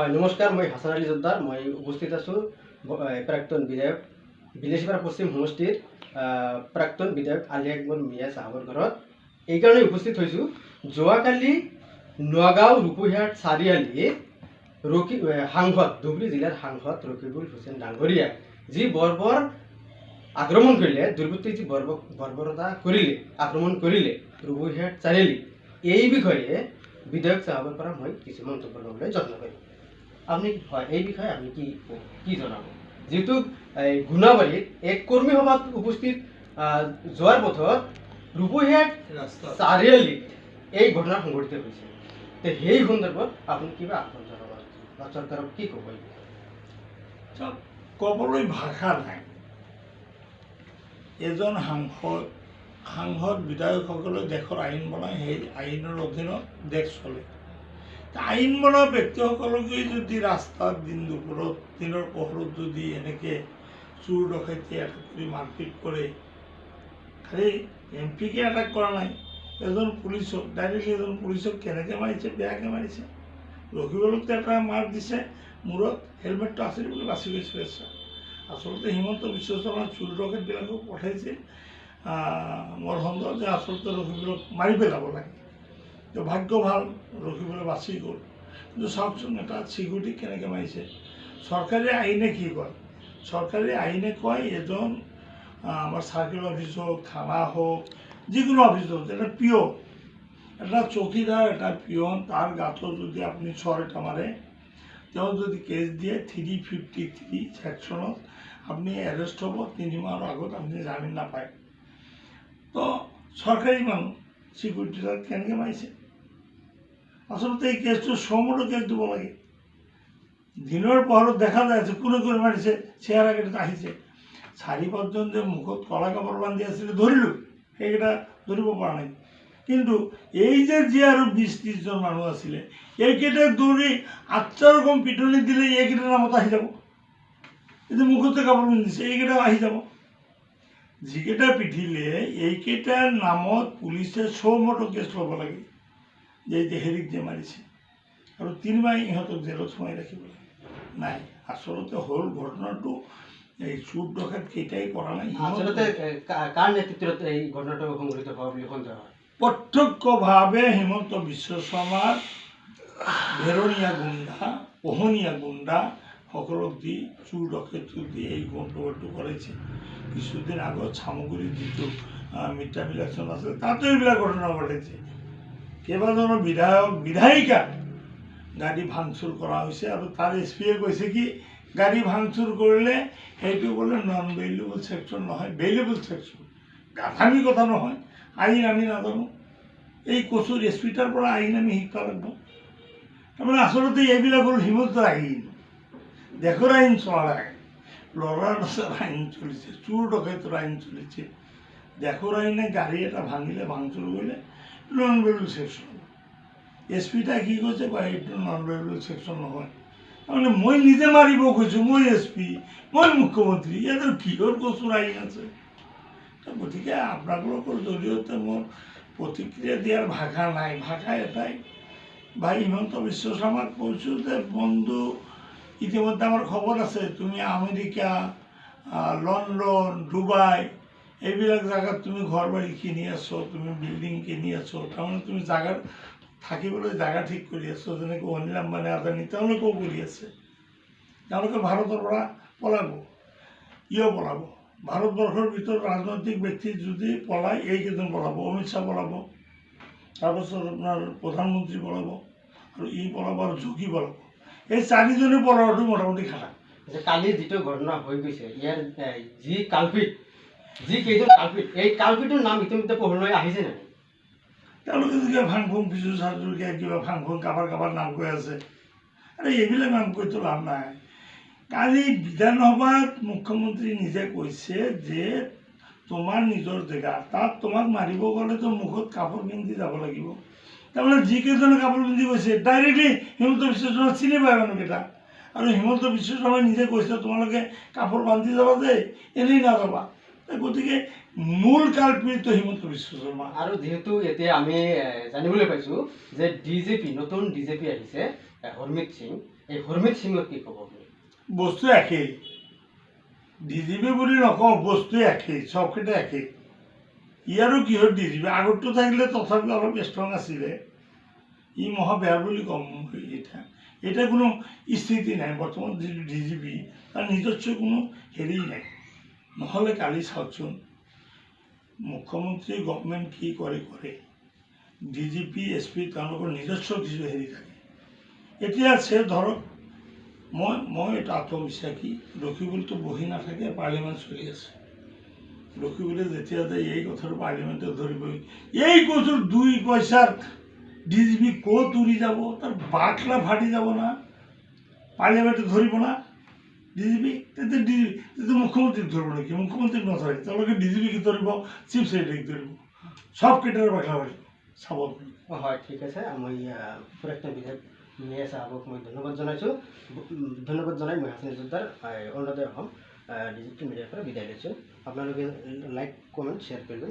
হয় নমস্কাৰ, মই হাছান আলী জোদ্দাৰ। মই উপস্থিত আছোঁ প্ৰাক্তন বিধায়ক বিলাসীপাৰা পশ্চিম সমষ্টিৰ প্ৰাক্তন বিধায়ক আলী আকবৰ মিয়া চাহাবৰ ঘৰত। এইকাৰণে উপস্থিত হৈছোঁ, যোৱাকালি নগাঁও ৰূপহীহাট চাৰিআলিত সাংসদ ধুবুৰী জিলাৰ সাংসদ ৰকিবুল হুছেইন ডাঙৰীয়াই যি বৰ্বৰ আক্ৰমণ কৰিলে, দুৰ্বৃত্তই যি বৰ্বৰতা কৰিলে, আক্ৰমণ কৰিলে ৰূপহীহাট চাৰিআলিত, এই বিষয়ে বিধায়ক চাহাবৰ পৰা মই কিছু মন্তব্য ল'বলৈ যত্ন কৰিম। আপনি হয় এই বিষয়ে আপনি কি জনাব? যেহেতু গুণাবাৰীত এক কৰ্মী সভাত উপস্থিত যোৱাৰ পথত ৰূপহীহাট চাৰিআলিত এই ঘটনা সংঘটিত হৈছে, সেই সন্দৰ্ভত আপুনি কিবা আহ্বান জনাব বা চৰকাৰক কি ক'ব? ক'বলৈ ভাষা নাই। এজন সাংসদ বিধায়কসকলে দেশৰ আইন বনায়, সেই আইনৰ অধীনত দেশ চলে। আইন বনোৱা ব্যক্তিসকলকে যদি ৰাস্তাত দিনৰ পোহৰত যদি এনেকৈ চুৰ ডকাইতি এটাক কৰি মাৰপিট কৰে, খালি এমপিকে এটাক কৰা নাই, এজন পুলিচক ডাইৰেক্টলি এজন পুলিচক কেনেকৈ মাৰিছে, বেয়াকৈ মাৰিছে। ৰকিবুলকতো এটা মাৰ দিছে, মূৰত হেলমেটটো আছিল বুলি বাচি গৈছে। আচলতে হিমন্ত বিশ্ব শৰ্মাৰ চুৰ ডকাইতবিলাকক পঠাইছিল মোৰ সন্দেহ যে আচলতে ৰকিবুলক মাৰি পেলাব লাগে। ভাগ্য ভাল, ৰকিবুলে বাচি গ'ল। কিন্তু চাওকচোন, এটা চিকিউৰিটি কেনেকৈ মাৰিছে। চৰকাৰী আইনে কি কয়? চৰকাৰী আইনে কয় এজন আমাৰ চাৰ্কেল অফিচ হওক, থানা হওক, যিকোনো অফিচ হওক, এটা পিঅ', এটা চকীদাৰ, এটা পিয়ন, তাৰ গাতো যদি আপুনি চৰ এটা মাৰে, তেওঁ যদি কেছ দিয়ে 353 ছেকশ্যনত আপুনি এৰেষ্ট হ'ব, 3 মাহৰ আগত আপুনি জামিন নাপায়। তো চৰকাৰী মানুহ চিকিউৰিটি তাত কেনেকৈ মাৰিছে? আচলতে এই কেছটো চমুটো কেছ দিব লাগে। দিনৰ পোহৰত দেখা যায় আছে কোনে কোনে মাৰিছে, চেহেৰাকেইটা আহিছে। 4-5জন যে মুখত কলা কাপোৰ বান্ধি আছিলে ধৰিলোঁ, সেইকেইটা ধৰিব পৰা নাই। কিন্তু এই যে আৰু 20-30জন মানুহ আছিলে, এইকেইটা দৌৰি 8টা ৰকম পিটনি দিলে এইকেইটাৰ নামত আহি যাব। এই যে মুখতে কাপোৰ পিন্ধিছে, এইকেইটা আহি যাব। যিকেইটা পিঠিলে এইকেইটাৰ নামত পুলিচে চমুটো কেছ ল'ব লাগে, যে হেৰিক যে মাৰিছে, আৰু 3 মাহ ইহঁতক জেলত সোমাই ৰাখিব লাগে। নাই, আচলতে হ'ল ঘটনাটো এই চুৰ ডকাইত কেইটাই কৰা নাই। আচলতে কাৰ নেতৃত্বত এই ঘটনাটো সংঘটিত হোৱা বুলি সন্দেহ হয়? প্ৰত্যক্ষভাৱে হিমন্ত বিশ্ব শৰ্মাৰ ভেৰণীয়া গুণ্ডা, পোহনীয়া গুণ্ডা সকলক দি চুৰ ডকাইত দি এই গণ্ডগোলটো কৰাইছে। কিছুদিন আগত চামগুৰিত যিটো মিড ডে মিল এক্সন আছে, তাতো এইবিলাক ঘটনা ঘটাইছে। কেইবাজনো বিধায়িকা গাড়ী ভাঙচুৰ কৰা হৈছে, আৰু তাৰ এছপিয়ে কৈছে কি গাড়ী ভাঙচুৰ কৰিলে সেইটো বোলে নন বেইলেবল ছেকশ্যন নহয়, বেইলেবল ছেকশ্যন। গাধামি কথা নহয়, আইন আমি নাজানো। এই কচুৰ এছপিটাৰ পৰা আইন আমি শিকিব লাগিব। তাৰমানে আচলতে এইবিলাক হ'ল হিমন্তৰ আইন, দেশৰ আইন চলা নাই। ল'ৰাৰ নাচাৰ আইন চলিছে, চুৰ ডকাইতৰ আইন চলিছে। দেশৰ আইনে গাড়ী এটা ভাঙিলে, ভাঙচুৰ কৰিলে নন বেইলেবল ছেকশ্যন। এছপিটা কি কৈছে, বা এইটো নন বেইলেবল ছেকশ্যন নহয়। তাৰমানে মই নিজে মাৰিব কৈছোঁ, মই এছপি, মই মুখ্যমন্ত্ৰী, ইয়াতে কিহৰ কচুৰ আইন আছে? গতিকে আপোনালোকৰ জৰিয়তে মোৰ প্ৰতিক্ৰিয়া দিয়াৰ ভাষা নাই। ভাষা এটাই, ভাই হিমন্ত বিশ্ব শৰ্মাক কৈছোঁ যে বন্ধু, ইতিমধ্যে আমাৰ খবৰ আছে তুমি আমেৰিকা, লণ্ডন, ডুবাই এইবিলাক জেগাত তুমি ঘৰ বাৰী কিনি আছো, তুমি বিল্ডিং কিনি আছো। তাৰমানে তুমি জাগাত থাকিবলৈ জাগা ঠিক কৰি আছো, যেনেকৈ অনিল আম্বানী, আদানী তেওঁলোকেও কৰি আছে। তেওঁলোকে ভাৰতৰ পৰা পলাব, কিয় পলাব? ভাৰতবৰ্ষৰ ভিতৰত ৰাজনৈতিক ব্যক্তি যদি পলায়, এইকেইজন পলাব। অমিত শ্বাহ পলাব, তাৰপাছত আপোনাৰ প্ৰধানমন্ত্ৰী পলাব, আৰু পলাব, আৰু যোগী পলাব। এই 4জনে পলাৱাটো মোটামুটি খাটা। কালি যিটো ঘটনা হৈ গৈছে, ইয়াৰ যি কালপিট, কেইজন কালপিট, এই কালপিটৰ নাম ইতিমধ্যে পোহৰলৈ আহিছে নেকি? তেওঁলোকে কিবা ফাং ফুং পিছু চাৰ্জুকে কিবা ফাং ফুং কাবাৰ নাম কৈ আছে। আৰু এইবিলাক নাম কৈতো লাভ নাই। কালি বিধানসভাত মুখ্যমন্ত্ৰী নিজে কৈছে যে তোমাৰ নিজৰ জেগা, তাত তোমাক মাৰিব গ'লেতো মুখত কাপোৰ পিন্ধি যাব লাগিব। তাৰমানে যিকেইজনে কাপোৰ পিন্ধি গৈছে, ডাইৰেক্টলি হিমন্ত বিশ্ব শৰ্মা চিনি পায় মানুহকেইটা। আৰু হিমন্ত বিশ্ব শৰ্মাই নিজে কৈছে তোমালোকে কাপোৰ বান্ধি যাবা যে, এনেই নাযাবা। গতিকে মূল কালপিত হিমন্ত বিশ্ব শৰ্মা। আৰু যিহেতু এতিয়া আমি জানিবলৈ পাইছোঁ যে ডিজেপি, নতুন ডিজেপি আহিছে, হৰমিত সিং, এই হৰমিত সিঙক কি ক'ব আপুনি? বস্তু একেই, ডিজিপি বুলি নকওঁ, বস্তু একেই, চবকেইটা একেই। ইয়াৰো কিহৰ ডিজিপি, আগতটো থাকিলে তথাপি অলপ ষ্ট্ৰং আছিলে, ই মহা বেয়া বুলি ক'ম। এতিয়া কোনো স্থিতি নাই, বৰ্তমান যিটো ডিজিপি তাৰ নিজস্ব কোনো হেৰি নাই। নহ'লে কালি চাওকচোন, মুখ্যমন্ত্ৰী গভৰ্ণমেণ্ট কি কৰে, ডিজিপি SP তেওঁলোকৰ নিজস্ব কিছু হেৰি থাকে। এতিয়া আছে ধৰক, মই এটা আত্মবিশ্বাসী, ৰখিবুলতো বহি নাথাকে, পাৰ্লিমেণ্ট চলি আছে। ৰখিবুলে যেতিয়া যায় এই কথাটো পাৰ্লিমেণ্টে ধৰিবই, এই কৈছোঁ 2 পইচাৰ ডিজিপি ক'ত উৰি যাব, তাৰ বাকলা ফাটি যাব না, পাৰ্লিমেণ্টে ধৰিব না ডিজিপি। তেতিয়া মুখ্যমন্ত্ৰীক ধৰিব নেকি? মুখ্যমন্ত্ৰীক নধৰে, তেওঁলোকে ডিজিপিক ধৰিব, চিফ ছেক্ৰেটাৰীক ধৰিব, চবকেইটাৰ বাকলা ফাটিব, চাব। হয়, ঠিক আছে। আমি প্ৰাক্তন বিধায়ক মিয়া চাহাবক মই ধন্যবাদ জনাইছোঁ। ধন্যবাদ জনাই মই হাছান জোদ্দাৰ অৰুণোদয় অসম ডিজিটেল মিডিয়াৰ পৰা বিদায় লৈছোঁ। আপোনালোকে লাইক, কমেণ্ট, শ্বেয়াৰ কৰিব।